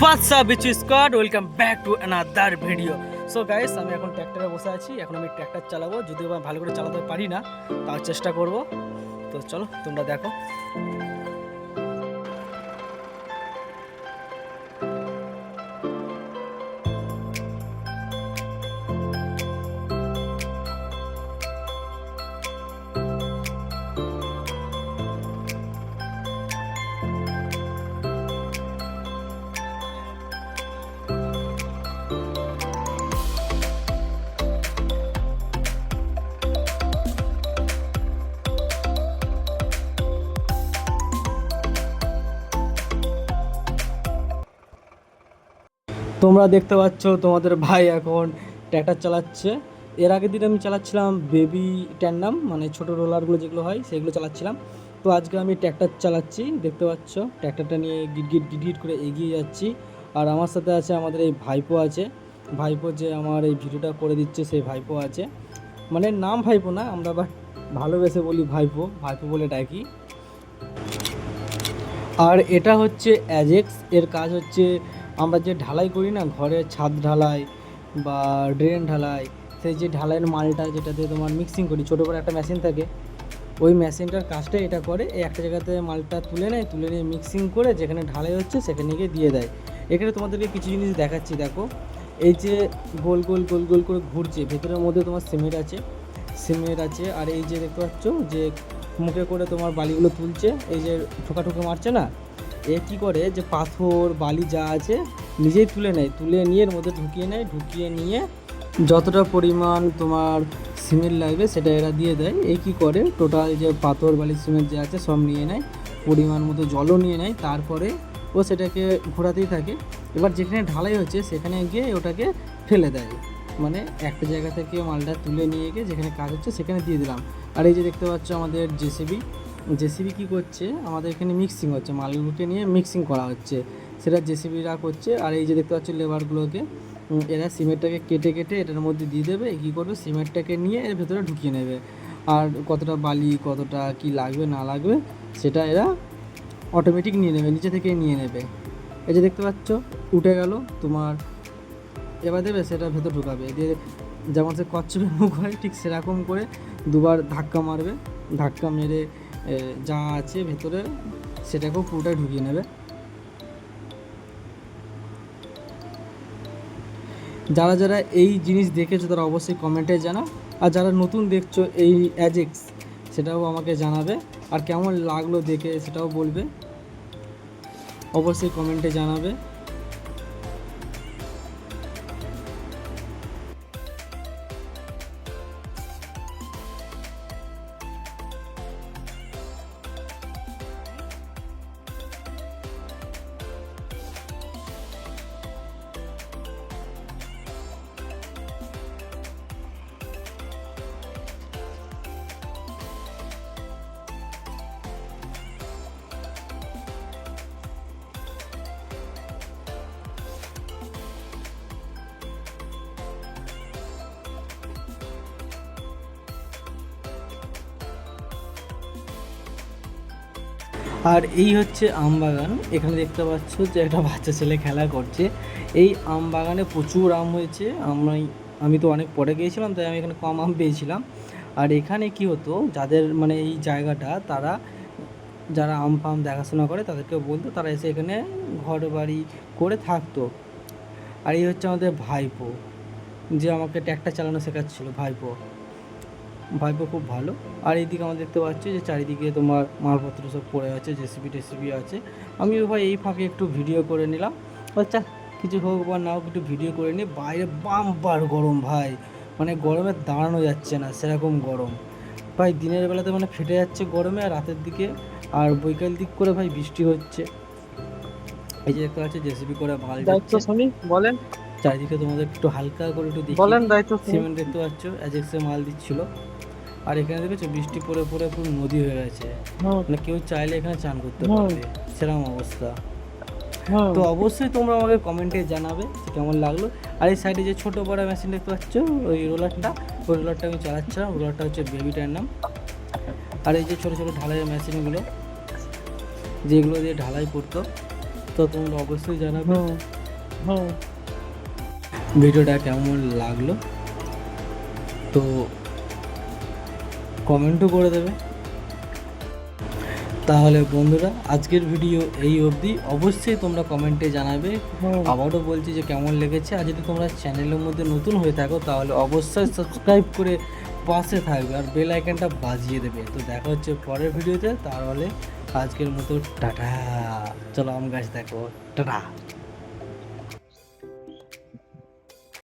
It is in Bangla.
What's up beach squad, welcome back to another video. So guys, আমি এখন ট্র্যাক্টরে বসে আছি। এখন আমি ট্র্যাক্টর চালাবো, যদিও আমি ভালো করে চালাতে পারি না, তার চেষ্টা করব। তো চলো তোমরা দেখো। তোমরা দেখতে পাচ্ছ তোমাদের ভাই এখন ট্র্যাক্টর চালাচ্ছে। এর আগের দিন আমি চালাচ্ছিলাম বেবি ট্যান্ডাম, মানে ছোটো রোলারগুলো যেগুলো হয় সেগুলো চালাচ্ছিলাম। তো আজকে আমি ট্র্যাক্টর চালাচ্ছি, দেখতে পাচ্ছ ট্র্যাক্টরটা নিয়ে গিট করে এগিয়ে যাচ্ছি। আর আমার সাথে আছে আমাদের এই ভাইপো আছে, ভাইপো যে আমার এই ভিডিওটা করে দিচ্ছে সেই ভাইপো আছে। মানে নাম ভাইপো না, আমরা বাট ভালোবেসে বলি ভাইপো, ভাইপো বলে ডাকি। আর এটা হচ্ছে অ্যাজেক্স। এর কাজ হচ্ছে আমরা যে ঢালাই করি না, ঘরে ছাদ ঢালাই বা ড্রেন ঢালাই, সেই যে ঢালাইয়ের মালটা যেটাতে তোমার মিক্সিং করি, ছোটো করে একটা মেশিন থাকে, ওই মেশিনটার কাজটা এটা করে। এই একটা জায়গাতে মালটা তুলে নিয়ে মিক্সিং করে যেখানে ঢালাই হচ্ছে সেখানে গিয়ে দিয়ে দেয়। এখানে তোমাদেরকে কিছু জিনিস দেখাচ্ছি, দেখো। এই যে গোল গোল গোল গোল করে ঘুরছে, ভেতরের মধ্যে তোমার সিমেন্ট আছে। আর এই যে দেখতে পাচ্ছ যে মুখে করে তোমার বালিগুলো তুলছে, এই যে ঠোকা মারছে না, এ কী করে যে পাথর বালি যা আছে নিজেই তুলে নিয়ে এর মধ্যে ঢুকিয়ে নিয়ে যতটা পরিমাণ তোমার সিমেন্ট লাগবে সেটা এরা দিয়ে দেয়। এই কী করে টোটাল যে পাথর বালি সিমেন্ট যে আছে সব নিয়ে নেয়, পরিমাণ মতো জলও নিয়ে নেয়, তারপরে ও সেটাকে ঘোরাতেই থাকে। এবার যেখানে ঢালাই হচ্ছে সেখানে গিয়ে ওটাকে ফেলে দেয়, মানে একটা জায়গা থেকে মালটা তুলে নিয়ে গিয়ে যেখানে কাজ হচ্ছে সেখানে দিয়ে দিলাম। আর এই যে দেখতে পাচ্ছ আমাদের জেসিবি কী করছে, আমাদের এখানে মিক্সিং হচ্ছে, মালগুলোকে নিয়ে মিক্সিং করা হচ্ছে, সেটা জেসিবিরা করছে। আর এই যে দেখতে পাচ্ছ লেবারগুলোকে, এরা সিমেন্টটাকে কেটে এটার মধ্যে দিয়ে দেবে। কী করবে, সিমেন্টটাকে নিয়ে এর ভেতরে ঢুকিয়ে নেবে। আর কতটা বালি কতটা কি লাগবে না লাগবে সেটা এরা অটোমেটিক নিয়ে নেবে, নিচে থেকে নিয়ে নেবে। এই যে দেখতে পাচ্ছ উঠে গেল তোমার, এবার দেবে সেটা ভেতর ঢুকাবে দিয়ে, যেমন সে কচ্ছপের মুখ হয় ঠিক সেরকম করে দুবার ধাক্কা মারবে, ধাক্কা মেরে যা আছে ভেতরে সেটাকেও পুরোটাই ঢুকিয়ে নেবে। যারা এই জিনিস দেখেছো তারা অবশ্যই কমেন্টে জানাও। আর যারা নতুন দেখছো এই অ্যাজেক্স, সেটাও আমাকে জানাবে। আর কেমন লাগলো দেখে সেটাও বলবে, অবশ্যই কমেন্টে জানাবে। আর এই হচ্ছে আম বাগান। এখানে দেখতে পাচ্ছ যে একটা বাচ্চা ছেলে খেলা করছে। এই আম বাগানে প্রচুর আম হয়েছে। আমি তো অনেক পরে গিয়েছিলাম, তাই আমি এখানে কম আম পেয়েছিলাম। আর এখানে কি হতো, যাদের মানে এই জায়গাটা, যারা আম ফাম দেখাশোনা করে তাদেরকে বলতো, তারা এসে এখানে ঘর বাড়ি করে থাকতো। আর এই হচ্ছে আমাদের ভাইপো, যে আমাকে ট্র্যাক্টর চালানো শেখাচ্ছিলো। ভাইপো খুব ভালো। আর এইদিকে আমরা দেখতে পাচ্ছি যে চারিদিকে তোমার মালপত্র সব পড়ে আছে, জেসিবি আছে। আমিও ভাই এই ফাঁকে একটু ভিডিও করে নিলাম। আচ্ছা, কিছু হোক বা না হোক একটু ভিডিও করে নিই। বাইরে বাম্পার গরম ভাই, মানে গরমে দাঁড়ানো যাচ্ছে না, সেরকম গরম ভাই। দিনের বেলাতে মানে ফেটে যাচ্ছে গরমে, আর রাতের দিকে আর বৈকাল দিক করে ভাই বৃষ্টি হচ্ছে। এই যে দেখতে পাচ্ছি জেসিবি করে মাল যাচ্ছে। বলেন, চারিদিকে তোমাদের একটু হালকা করে একটু দেখি, সিমেন্ট দেখতে পাচ্ছ অ্যাজেক্সে মাল দিচ্ছিল। আর এখানে দেখেছো বৃষ্টি পড়ে পুরো নদী হয়ে গেছে, মানে কেউ চাইলে এখানে চান করতে পারবে, সেরকম অবস্থা। তো অবশ্যই তোমরা আমাকে কমেন্টে জানাবে যে কেমন লাগলো। আর এই সাইডে যে ছোটো বড় মেশিন দেখতে পাচ্ছ, ওই রোলারটা আমি চালাচ্ছিলাম। রোলারটা হচ্ছে বেবিটার নাম। আর এই যে ছোটো ঢালাইয়ের মেশিনগুলো, যেগুলো দিয়ে ঢালাই করতো, তো তোমরা অবশ্যই জানাবে হুম হুম ভিডিওটা কেমন লাগলো, তো কমেন্টও করে দেবে। তাহলে বন্ধুরা আজকের ভিডিও এই অবধি, অবশ্যই তোমরা কমেন্টে জানাবে। হুম আবারও বলছি যে কেমন লেগেছে, আর যদি তোমরা চ্যানেলের মধ্যে নতুন হয়ে থাকো তাহলে অবশ্যই সাবস্ক্রাইব করে পাশে থাকবে আর বেল আইকনটা বাজিয়ে দেবে। তো দেখা হচ্ছে পরের ভিডিওতে, তাহলে আজকের মতো টাটা। চলো আম গাছ দেখো, টাটা।